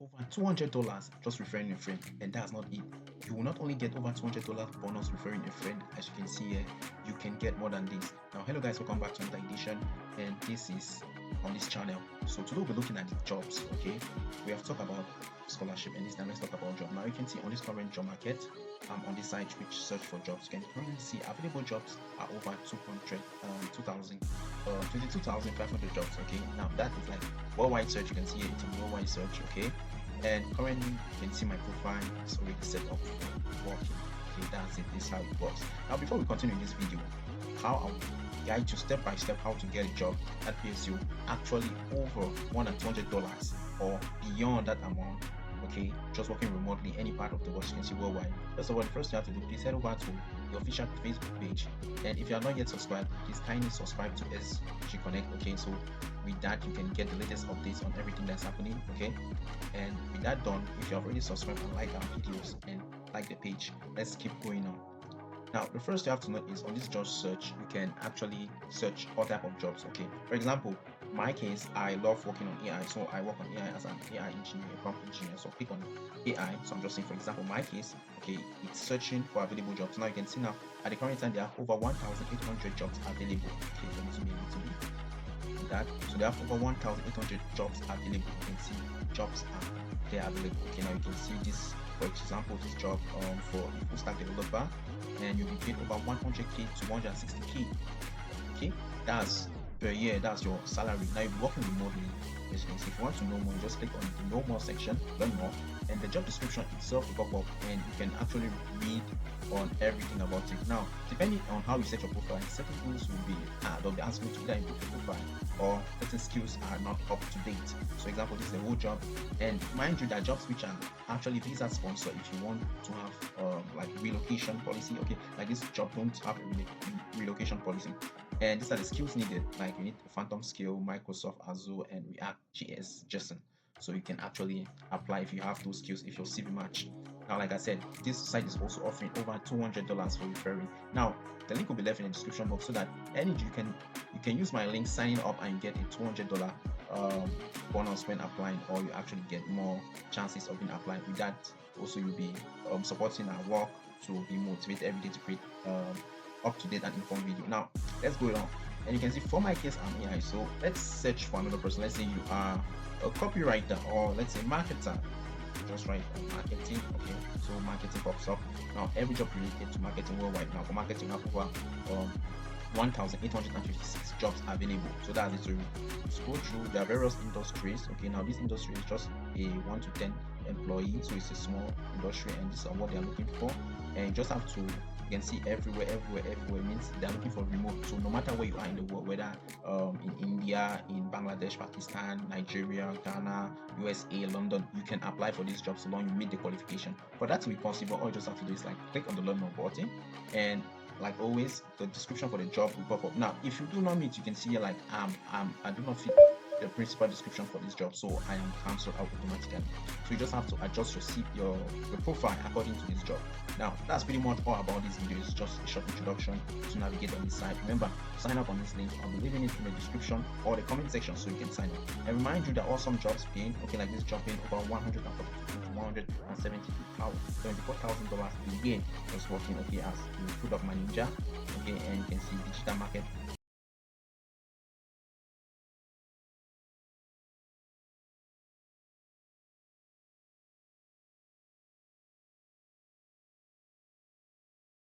over $200 just referring a friend. And that's not it. You will not only get over $200 bonus referring a friend, as you can see here, you can get more than this. Now, hello guys, welcome back to another edition, and this is on this channel. So today we'll be looking at the jobs. Okay, we have talked about scholarship, and this time let's talk about job. Now you can see on this current job market, on this site which search for jobs, you can currently see available jobs are over 22,500 jobs. Okay, now that is like worldwide search. You can see it's a worldwide search. Okay, and currently you can see my profile is already set up for working. Okay, that's it. This is how it works. Now before we continue in this video, how I'll guide you step by step how to get a job that pays you actually over more than $200 or beyond that amount. Okay, just working remotely any part of the world, you can see worldwide. First of all, the first thing you have to do, please head over to the official Facebook page, and if you are not yet subscribed, please kindly subscribe to SG Connect. Okay, so with that you can get the latest updates on everything that's happening. Okay, and with that done, if you have already subscribed and like our videos and like the page, let's keep going on. Now, the first you have to know is on this job search, you can actually search all type of jobs. Okay, for example, my case, I love working on AI, so I work on AI as an AI engineer, a prompt engineer. So click on AI. So I'm just saying, for example, my case, okay, it's searching for available jobs. Now you can see now at the current time there are over 1,800 jobs available. Okay, let me zoom in a little bit. That so there are over 1,800 jobs available. You can see jobs are there available. Okay, now you can see this. For example, this job for a full stack developer, and you'll be paid over 100k to 160k. Okay, that's per year. That's your salary. Now you'll be working remotely. As you can see, if you want to know more, you just click on the know more section, learn more, and the job description itself will pop up, and you can actually read on everything about it. Now, depending on how you set your profile, certain things will be they'll be asking you to either improve your profile, or certain skills are not up to date. So, example, this is a whole job, and mind you, that jobs which are actually visa sponsor if you want to have like relocation policy. Okay, like this job don't have a relocation policy, and these are the skills needed. Like you need Phantom skill, Microsoft Azure, and React JS JSON. So you can actually apply if you have those skills if your CV match. Now, like I said, this site is also offering over $200 for referring. Now, the link will be left in the description box so that you can use my link, signing up, and you get a $200 bonus when applying, or you actually get more chances of being applied. With that, also you'll be supporting our work to be motivated every day to create up to date and informed video. Now, let's go on. And you can see for my case, I'm AI. So let's search for another person. Let's say you are a copywriter, or let's say marketer. Just write marketing. Okay, so marketing pops up. Now every job related to marketing worldwide. Now for marketing, we have over 1,856 jobs available. So that's it. So scroll through. There are various industries. Okay, now this industry is just a 1 to 10 employee, so it's a small industry, and this is what they are looking for. And you just have to, you can see everywhere means they're looking for remote. So no matter where you are in the world, whether in India, in Bangladesh, Pakistan, Nigeria, Ghana, USA, London, you can apply for these jobs so long you meet the qualification. For that to be possible, all you just have to do is like click on the learn more button, and like always, the description for the job will pop up. Now, if you do not meet, you can see here like I do not fit the principal description for this job, so I am cancelled out automatically. So you just have to adjust your profile according to this job. Now, that's pretty much all about this video. It's just a short introduction to navigate on this site. Remember, sign up on this link. I'll be leaving it in the description or the comment section so you can sign up. And remind you that awesome jobs paying, okay, like this job paying over $142,000 to $174,000 a year, just working, okay, as a product manager. Okay, and you can see digital market